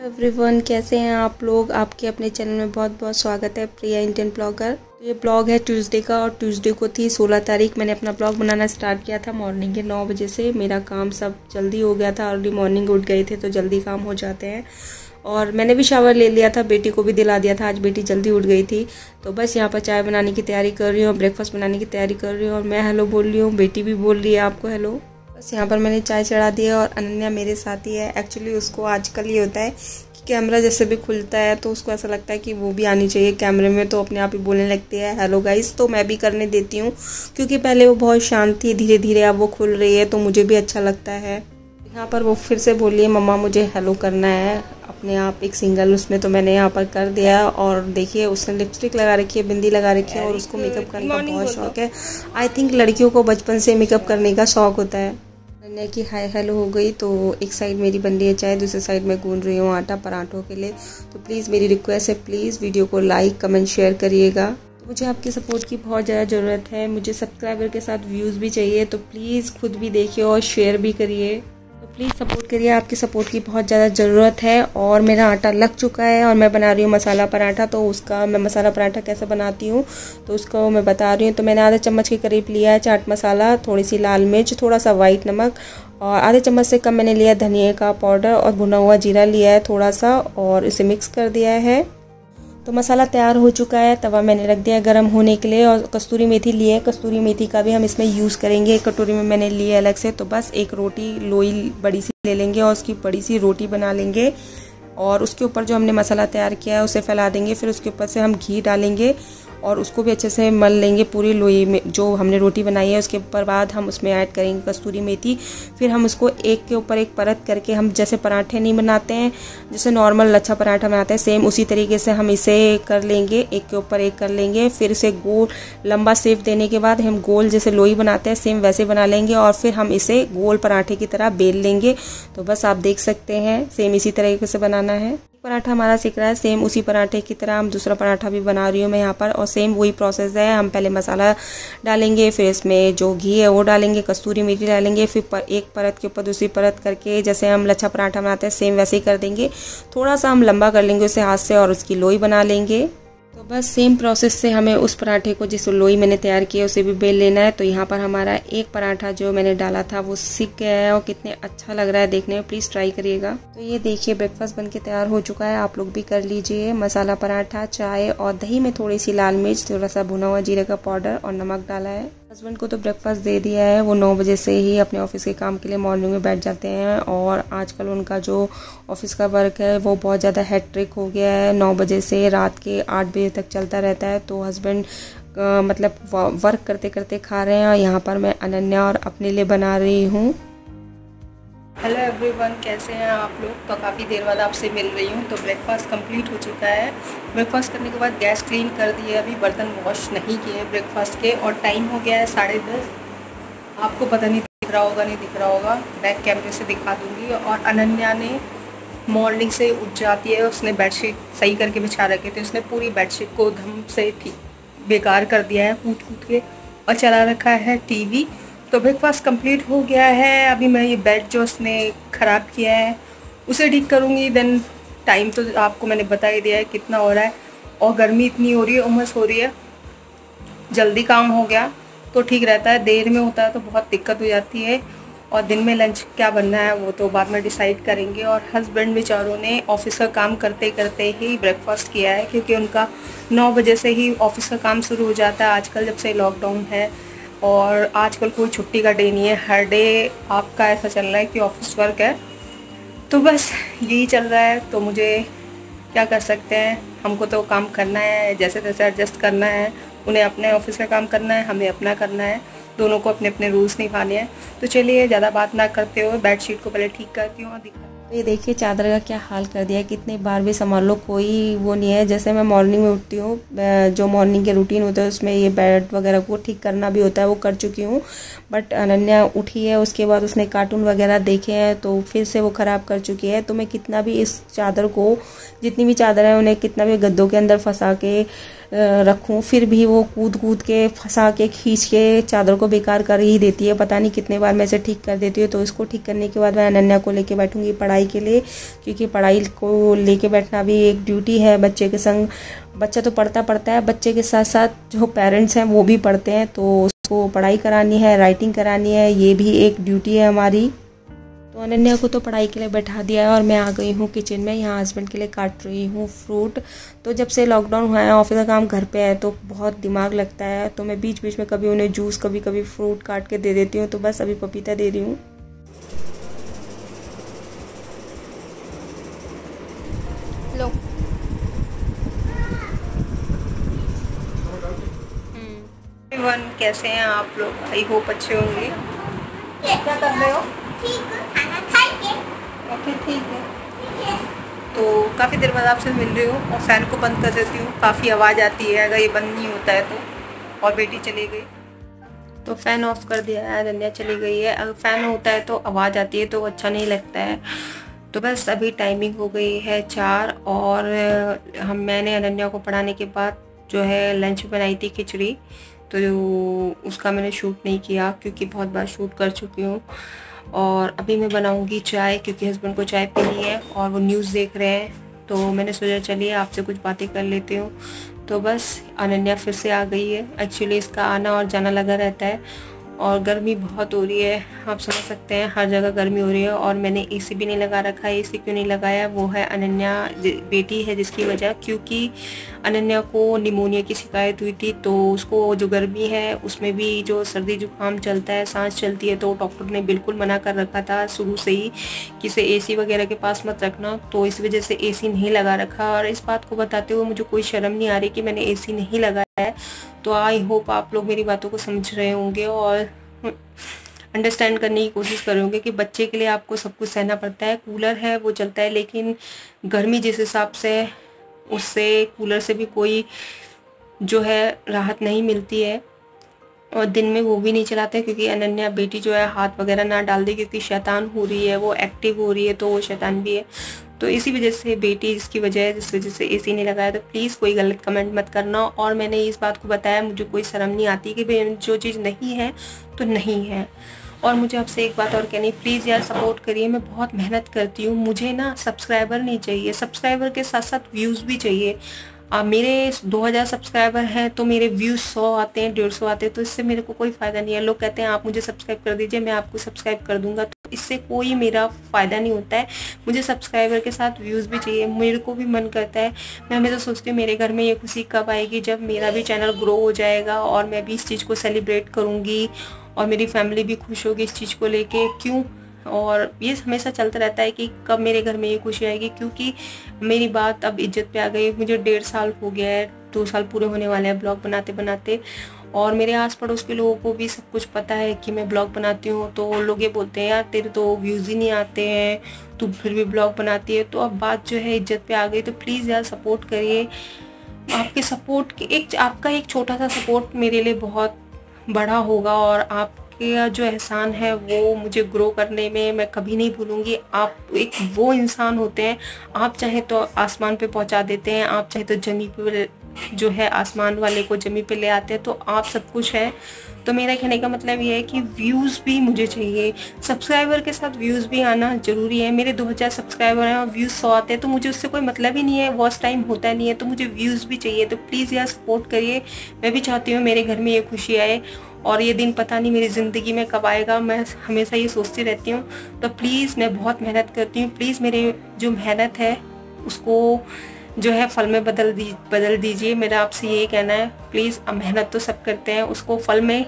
Everyone, कैसे हैं आप लोग। आपके अपने चैनल में बहुत बहुत स्वागत है, प्रिया इंडियन ब्लॉगर। ये ब्लॉग है ट्यूसडे का और ट्यूसडे को थी 16 तारीख। मैंने अपना ब्लॉग बनाना स्टार्ट किया था मॉर्निंग के 9 बजे से। मेरा काम सब जल्दी हो गया था, अर्ली मॉर्निंग उठ गए थे तो जल्दी काम हो जाते हैं। और मैंने भी शावर ले लिया था, बेटी को भी दिला दिया था, आज बेटी जल्दी उठ गई थी। तो बस यहाँ पर चाय बनाने की तैयारी कर रही हूँ, ब्रेकफास्ट बनाने की तैयारी कर रही हूँ और मैं हेलो बोल रही हूँ, बेटी भी बोल रही है आपको हेलो। बस यहाँ पर मैंने चाय चढ़ा दी है और अनन्या मेरे साथ ही है। एक्चुअली उसको आजकल ये होता है कि कैमरा जैसे भी खुलता है तो उसको ऐसा लगता है कि वो भी आनी चाहिए कैमरे में, तो अपने आप ही बोलने लगती है हेलो गाइस। तो मैं भी करने देती हूँ क्योंकि पहले वो बहुत शांत थी, धीरे धीरे अब वो खुल रही है तो मुझे भी अच्छा लगता है। यहाँ पर वो फिर से बोली है मम्मा मुझे हेलो करना है अपने आप एक सिंगल उसमें, तो मैंने यहाँ पर कर दिया। और देखिए उसने लिपस्टिक लगा रखी है, बिंदी लगा रखी है और उसको मेकअप करने का बहुत शौक है। आई थिंक लड़कियों को बचपन से मेकअप करने का शौक होता है। मैंने कि हाय हेलो हो गई तो एक साइड मेरी बन रही है चाय, दूसरी साइड में गूंद रही हूँ आटा पराठों के लिए। तो प्लीज़ मेरी रिक्वेस्ट है, प्लीज़ वीडियो को लाइक कमेंट शेयर करिएगा। तो मुझे आपकी सपोर्ट की बहुत ज़्यादा ज़रूरत है, मुझे सब्सक्राइबर के साथ व्यूज़ भी चाहिए, तो प्लीज़ खुद भी देखिए और शेयर भी करिए। तो प्लीज़ सपोर्ट करिए, आपकी सपोर्ट की बहुत ज़्यादा ज़रूरत है। और मेरा आटा लग चुका है और मैं बना रही हूँ मसाला पराठा। तो उसका मैं मसाला पराठा कैसे बनाती हूँ तो उसको मैं बता रही हूँ। तो मैंने आधा चम्मच के करीब लिया है चाट मसाला, थोड़ी सी लाल मिर्च, थोड़ा सा वाइट नमक और आधे चम्मच से कम मैंने लिया धनिया का पाउडर और भुना हुआ जीरा लिया है थोड़ा सा और इसे मिक्स कर दिया है। तो मसाला तैयार हो चुका है, तवा मैंने रख दिया गरम होने के लिए। और कस्तूरी मेथी ली है, कस्तूरी मेथी का भी हम इसमें यूज़ करेंगे। एक कटोरी में मैंने ली है अलग से। तो बस एक रोटी लोई बड़ी सी ले लेंगे और उसकी बड़ी सी रोटी बना लेंगे और उसके ऊपर जो हमने मसाला तैयार किया है उसे फैला देंगे। फिर उसके ऊपर से हम घी डालेंगे और उसको भी अच्छे से मल लेंगे पूरी लोई में जो हमने रोटी बनाई है। उसके ऊपर बाद हम उसमें ऐड करेंगे कस्तूरी मेथी। फिर हम उसको एक के ऊपर एक परत करके, हम जैसे पराठे नहीं बनाते हैं, जैसे नॉर्मल लच्छा पराठा बनाते हैं, सेम उसी तरीके से हम इसे कर लेंगे, एक के ऊपर एक कर लेंगे। फिर इसे गोल लंबा शेप देने के बाद हम गोल जैसे लोई बनाते हैं सेम वैसे बना लेंगे और फिर हम इसे गोल पराठे की तरह बेल लेंगे। तो बस आप देख सकते हैं सेम इसी तरीके से बनाना है। पराठा हमारा सीख रहा है, सेम उसी पराठे की तरह हम दूसरा पराठा भी बना रही हूँ मैं यहाँ पर। और सेम वही प्रोसेस है, हम पहले मसाला डालेंगे, फिर इसमें जो घी है वो डालेंगे, कस्तूरी मेथी डालेंगे, फिर एक परत के ऊपर दूसरी परत करके जैसे हम लच्छा पराठा बनाते हैं सेम वैसे ही कर देंगे। थोड़ा सा हम लंबा कर लेंगे उसे हाथ से और उसकी लोई बना लेंगे। तो बस सेम प्रोसेस से हमें उस पराठे को जिस लोई मैंने तैयार किया उसे भी बेल लेना है। तो यहाँ पर हमारा एक पराठा जो मैंने डाला था वो सिक गया है और कितने अच्छा लग रहा है देखने में, प्लीज़ ट्राई करिएगा। तो ये देखिए ब्रेकफास्ट बनके तैयार हो चुका है, आप लोग भी कर लीजिए। मसाला पराठा, चाय और दही में थोड़ी सी लाल मिर्च, थोड़ा सा भुना हुआ जीरे का पाउडर और नमक डाला है। हस्बैंड को तो ब्रेकफास्ट दे दिया है, वो 9 बजे से ही अपने ऑफिस के काम के लिए मॉर्निंग में बैठ जाते हैं। और आजकल उनका जो ऑफिस का वर्क है वो बहुत ज़्यादा हैट्रिक हो गया है, 9 बजे से रात के 8 बजे तक चलता रहता है। तो हस्बैंड मतलब वर्क करते करते खा रहे हैं और यहाँ पर मैं अनन्या और अपने लिए बना रही हूँ। हेलो एवरीवन, कैसे हैं आप लोग। तो काफ़ी देर बाद आपसे मिल रही हूँ। तो ब्रेकफास्ट कंप्लीट हो चुका है। ब्रेकफास्ट करने के बाद गैस क्लीन कर दिए, अभी बर्तन वॉश नहीं किए ब्रेकफास्ट के और टाइम हो गया है 10:30। आपको पता नहीं दिख रहा होगा, नहीं दिख रहा होगा, बैक कैमरे से दिखा दूँगी। और अनन्या ने मॉर्निंग से उठ जाती है, उसने बेडशीट सही करके बिछा रखे थे, उसने पूरी बेडशीट को धम से ठीक बेकार कर दिया है कूट कूट के और चला रखा है टीवी। तो ब्रेकफास्ट कंप्लीट हो गया है। अभी मैं ये बेड जो उसने ख़राब किया है उसे ठीक करूँगी। देन टाइम तो आपको मैंने बता ही दिया है कितना हो रहा है और गर्मी इतनी हो रही है, उमस हो रही है। जल्दी काम हो गया तो ठीक रहता है, देर में होता है तो बहुत दिक्कत हो जाती है। और दिन में लंच क्या बनना है वो तो बाद में डिसाइड करेंगे। और हस्बैंड बेचारों ने ऑफिस का काम करते करते ही ब्रेकफास्ट किया है क्योंकि उनका 9 बजे से ही ऑफिस का काम शुरू हो जाता है आजकल, जब से लॉकडाउन है। और आजकल कोई छुट्टी का डे नहीं है, हर डे आपका ऐसा चल रहा है कि ऑफिस वर्क है। तो बस यही चल रहा है, तो मुझे क्या कर सकते हैं, हमको तो काम करना है, जैसे तैसे एडजस्ट करना है। उन्हें अपने ऑफिस का काम करना है, हमें अपना करना है, दोनों को अपने अपने रूल्स निभाने हैं। तो चलिए ज़्यादा बात ना करते हुए बेडशीट को पहले ठीक करती हूँ और दिखा। तो ये देखिए चादर का क्या हाल कर दिया है, कितने बार भी संभाल लो कोई वो नहीं है। जैसे मैं मॉर्निंग में उठती हूँ, जो मॉर्निंग के रूटीन होता है उसमें ये बेड वगैरह को ठीक करना भी होता है, वो कर चुकी हूँ। बट अनन्या उठी है, उसके बाद उसने कार्टून वगैरह देखे हैं तो फिर से वो ख़राब कर चुकी है। तो मैं कितना भी इस चादर को, जितनी भी चादर है उन्हें कितना भी गद्दों के अंदर फंसा के रखूं, फिर भी वो कूद कूद के फंसा के खींच के चादर को बेकार कर ही देती है। पता नहीं कितने बार मैं इसे ठीक कर देती हूँ। तो इसको ठीक करने के बाद मैं अनन्या को लेके बैठूंगी पढ़ाई पढ़ाई के लिए, क्योंकि पढ़ाई को लेके बैठना भी एक ड्यूटी है बच्चे के संग। बच्चा तो पढ़ता है, बच्चे के साथ साथ जो पेरेंट्स हैं वो भी पढ़ते हैं, तो उसको पढ़ाई करानी है, राइटिंग करानी है, ये भी एक ड्यूटी है हमारी। तो अनन्या को तो पढ़ाई के लिए बैठा दिया है और मैं आ गई हूँ किचन में। यहाँ हस्बैंड के लिए काट रही हूँ फ्रूट। तो जब से लॉकडाउन हुआ है, ऑफिस का काम घर पे है, तो बहुत दिमाग लगता है, तो मैं बीच बीच में कभी उन्हें जूस, कभी कभी फ्रूट काट के दे देती हूँ। तो बस अभी पपीता दे रही हूँ। लो। एवरीवन, कैसे हैं आप लोग? आई होप अच्छे होंगे। क्या कर रहे हो? ओके, ठीक है। तो काफ़ी देर बाद आपसे मिल रही हूँ और फ़ैन को बंद कर देती हूँ, काफ़ी आवाज़ आती है अगर ये बंद नहीं होता है तो। और बेटी चली गई तो फ़ैन ऑफ कर दिया है, अनन्या चली गई है। अगर फ़ैन होता है तो आवाज़ आती है तो अच्छा नहीं लगता है। तो बस अभी टाइमिंग हो गई है 4 और मैंने अनन्या को पढ़ाने के बाद जो है लंच बनाई थी खिचड़ी, तो उसका मैंने शूट नहीं किया क्योंकि बहुत बार शूट कर चुकी हूँ। और अभी मैं बनाऊंगी चाय, क्योंकि हस्बैंड को चाय पीनी है और वो न्यूज़ देख रहे हैं, तो मैंने सोचा चलिए आपसे कुछ बातें कर लेती हूँ। तो बस अनन्या फिर से आ गई है। एक्चुअली इसका आना और जाना लगा रहता है और गर्मी बहुत हो रही है, आप समझ सकते हैं, हर जगह गर्मी हो रही है। और मैंने एसी भी नहीं लगा रखा है। एसी क्यों नहीं लगाया? वो है अनन्या बेटी है जिसकी वजह, क्योंकि अनन्या को निमोनिया की शिकायत हुई थी, तो उसको जो गर्मी है उसमें भी जो सर्दी जुकाम चलता है, सांस चलती है, तो डॉक्टर ने बिल्कुल मना कर रखा था शुरू से ही कि इसे एसी वगैरह के पास मत रखना। तो इस वजह से एसी नहीं लगा रखा। और इस बात को बताते हुए मुझे कोई शर्म नहीं आ रही कि मैंने एसी नहीं लगाया है। तो आई होप आप लोग मेरी बातों को समझ रहे होंगे और अंडरस्टैंड करने की कोशिश कर रहे होंगे कि बच्चे के लिए आपको सब कुछ सहना पड़ता है। कूलर है वो चलता है, लेकिन गर्मी जिस हिसाब से उससे कूलर से भी कोई जो है राहत नहीं मिलती है। और दिन में वो भी नहीं चलाते क्योंकि अनन्या बेटी जो है हाथ वगैरह ना डाल दे, क्योंकि शैतान हो रही है, वो एक्टिव हो रही है, तो वो शैतान भी है। तो इसी वजह से बेटी जिसकी वजह है, जिस वजह से एसी नहीं लगाया। तो प्लीज़ कोई गलत कमेंट मत करना। और मैंने इस बात को बताया, मुझे कोई शर्म नहीं आती कि भाई जो चीज़ नहीं है तो नहीं है। और मुझे आपसे एक बात और कहनी, प्लीज़ यार सपोर्ट करिए। मैं बहुत मेहनत करती हूँ, मुझे ना सब्सक्राइबर नहीं चाहिए, सब्सक्राइबर के साथ साथ व्यूज़ भी चाहिए। मेरे 2000 सब्सक्राइबर हैं तो मेरे व्यूज़ 100 आते हैं, 150 आते हैं, तो इससे मेरे को कोई फ़ायदा नहीं है। लोग कहते हैं आप मुझे सब्सक्राइब कर दीजिए, मैं आपको सब्सक्राइब कर दूंगा, तो इससे कोई मेरा फ़ायदा नहीं होता है। मुझे सब्सक्राइबर के साथ व्यूज़ भी चाहिए। मेरे को भी मन करता है, मैं हमेशा सोचती हूँ मेरे घर में ये खुशी कब आएगी जब मेरा भी चैनल ग्रो हो जाएगा और मैं भी इस चीज़ को सेलिब्रेट करूँगी और मेरी फैमिली भी खुश होगी इस चीज़ को लेके। क्यों? और ये हमेशा चलता रहता है कि कब मेरे घर में ये खुशी आएगी, क्योंकि मेरी बात अब इज्जत पे आ गई। मुझे 1.5 साल हो गया है, 2 साल पूरे होने वाले हैं ब्लॉग बनाते बनाते। और मेरे आस पड़ोस के लोगों को भी सब कुछ पता है कि मैं ब्लॉग बनाती हूँ। तो लोग ये बोलते हैं यार तेरे तो व्यूज़ ही नहीं आते हैं, तू फिर भी ब्लॉग बनाती है। तो अब बात जो है इज्जत पे आ गई। तो प्लीज़ यार सपोर्ट करिए। आपके सपोर्ट के आपका एक छोटा सा सपोर्ट मेरे लिए बहुत बड़ा होगा और आपका जो एहसान है वो मुझे ग्रो करने में मैं कभी नहीं भूलूंगी। आप एक वो इंसान होते हैं, आप चाहे तो आसमान पे पहुंचा देते हैं, आप चाहे तो जमी पे जो है आसमान वाले को जमी पे ले आते हैं, तो आप सब कुछ है। तो मेरा कहने का मतलब ये है कि व्यूज़ भी मुझे चाहिए, सब्सक्राइबर के साथ व्यूज़ भी आना ज़रूरी है। मेरे 2000 सब्सक्राइबर हैं और व्यूज़ 100 आते हैं, तो मुझे उससे कोई मतलब ही नहीं है, वॉच टाइम होता नहीं है, तो मुझे व्यूज़ भी चाहिए। तो प्लीज़ यार सपोर्ट करिए। मैं भी चाहती हूँ मेरे घर में ये खुशी आए और ये दिन पता नहीं मेरी ज़िंदगी में कब आएगा, मैं हमेशा ये सोचती रहती हूँ। तो प्लीज़ मैं बहुत मेहनत करती हूँ, प्लीज़ मेरे जो मेहनत है उसको जो है फल में बदल दीजिए। मेरा आपसे यही कहना है, प्लीज़। अब मेहनत तो सब करते हैं, उसको फल में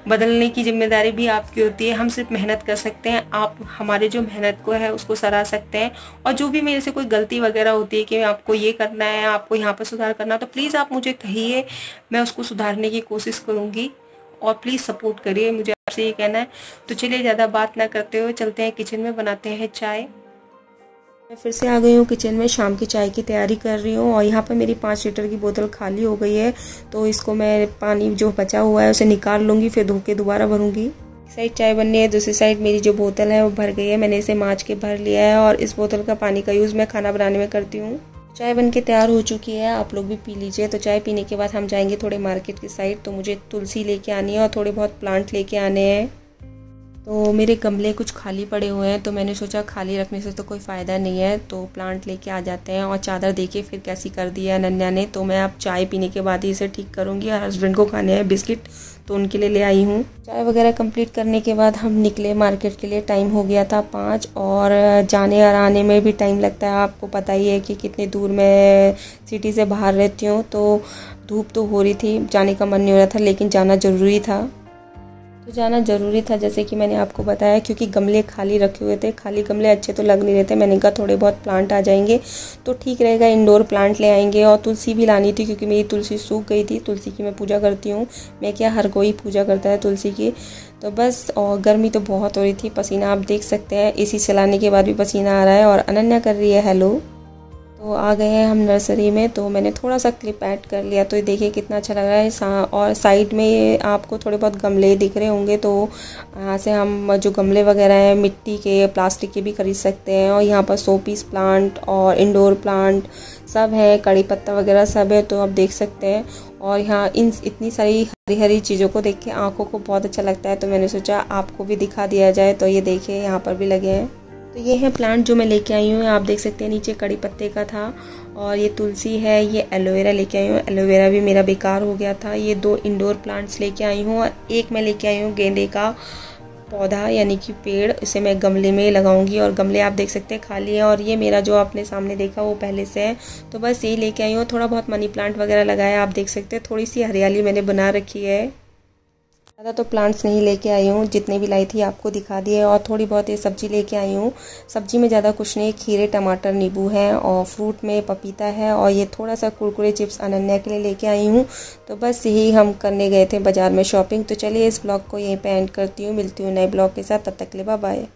बदलने की जिम्मेदारी भी आपकी होती है। हम सिर्फ मेहनत कर सकते हैं, आप हमारे जो मेहनत को है उसको सराह सकते हैं। और जो भी मेरे से कोई गलती वगैरह होती है कि आपको ये करना है, आपको यहाँ पर सुधार करना, तो प्लीज़ आप मुझे कहिए, मैं उसको सुधारने की कोशिश करूँगी। और प्लीज़ सपोर्ट करिए, मुझे आपसे ये कहना है। तो चलिए ज़्यादा बात ना करते हुए चलते हैं किचन में, बनाते हैं चाय। मैं फिर से आ गई हूँ किचन में, शाम की चाय की तैयारी कर रही हूँ। और यहाँ पर मेरी 5 लीटर की बोतल खाली हो गई है, तो इसको मैं पानी जो बचा हुआ है उसे निकाल लूँगी, फिर धो के दोबारा भरूँगी। एक साइड चाय बननी है, दूसरी साइड मेरी जो बोतल है वो भर गई है। मैंने इसे माँज के भर लिया है और इस बोतल का पानी का यूज़ मैं खाना बनाने में करती हूँ। चाय बन के तैयार हो चुकी है, आप लोग भी पी लीजिए। तो चाय पीने के बाद हम जाएंगे थोड़े मार्केट की साइड। तो मुझे तुलसी लेके आनी है और थोड़े बहुत प्लांट लेके आने हैं। तो मेरे गमले कुछ खाली पड़े हुए हैं, तो मैंने सोचा खाली रखने से तो कोई फ़ायदा नहीं है, तो प्लांट लेके आ जाते हैं। और चादर देखिए फिर कैसी कर दी है अनन्या ने। तो मैं अब चाय पीने के बाद ही इसे ठीक करूँगी। और हस्बैंड को खाने हैं बिस्किट, तो उनके लिए ले आई हूँ। चाय वगैरह कंप्लीट करने के बाद हम निकले मार्केट के लिए। टाइम हो गया था 5 और जाने और आने में भी टाइम लगता है। आपको पता ही है कि कितनी दूर मैं सिटी से बाहर रहती हूँ, तो धूप तो हो रही थी, जाने का मन नहीं हो रहा था, लेकिन जाना ज़रूरी था। तो जाना ज़रूरी था जैसे कि मैंने आपको बताया, क्योंकि गमले खाली रखे हुए थे। खाली गमले अच्छे तो लग नहीं रहे थे। मैंने कहा थोड़े बहुत प्लांट आ जाएंगे तो ठीक रहेगा, इंडोर प्लांट ले आएंगे। और तुलसी भी लानी थी क्योंकि मेरी तुलसी सूख गई थी। तुलसी की मैं पूजा करती हूँ, मैं क्या हर कोई पूजा करता है तुलसी की। तो बस, और गर्मी तो बहुत हो रही थी, पसीना आप देख सकते हैं। एसी चलाने के बाद भी पसीना आ रहा है। और अनन्या कर रही है हेलो। तो आ गए हैं हम नर्सरी में, तो मैंने थोड़ा सा क्लिप ऐड कर लिया। तो ये देखिए कितना अच्छा लग रहा है। और साइड में आपको थोड़े बहुत गमले दिख रहे होंगे, तो यहाँ से हम जो गमले वगैरह हैं मिट्टी के, प्लास्टिक के भी खरीद सकते हैं। और यहाँ पर शो पीस प्लांट और इंडोर प्लांट सब है, कड़ी पत्ता वगैरह सब है, तो आप देख सकते हैं। और यहाँ इतनी सारी हरी हरी चीज़ों को देख के आँखों को बहुत अच्छा लगता है, तो मैंने सोचा आपको भी दिखा दिया जाए। तो ये देखिए यहाँ पर भी लगे हैं। तो ये है प्लांट जो मैं लेके आई हूँ। आप देख सकते हैं नीचे कड़ी पत्ते का था, और ये तुलसी है, ये एलोवेरा लेके आई हूँ। एलोवेरा भी मेरा बेकार हो गया था। ये 2 इंडोर प्लांट्स लेके आई हूँ, और एक मैं लेके आई हूँ गेंदे का पौधा यानी कि पेड़। इसे मैं गमले में लगाऊंगी। और गमले आप देख सकते हैं खाली है। और ये मेरा जो आपने सामने देखा वो पहले से है, तो बस यही लेके आई हूँ। थोड़ा बहुत मनी प्लांट वगैरह लगाया, आप देख सकते हैं। थोड़ी सी हरियाली मैंने बना रखी है। ज़्यादा तो प्लांट्स नहीं लेके आई हूँ, जितने भी लाई थी आपको दिखा दिए। और थोड़ी बहुत ये सब्ज़ी लेके आई हूँ। सब्ज़ी में ज़्यादा कुछ नहीं, खीरे, टमाटर, नींबू हैं, और फ्रूट में पपीता है। और ये थोड़ा सा कुरकुरे चिप्स अनन्या के लिए लेके आई हूँ। तो बस यही हम करने गए थे बाज़ार में शॉपिंग। तो चलिए इस ब्लॉग को यहीं पे एंड करती हूँ। मिलती हूँ नए ब्लॉग के साथ, तब तक के लिए बाय बाय।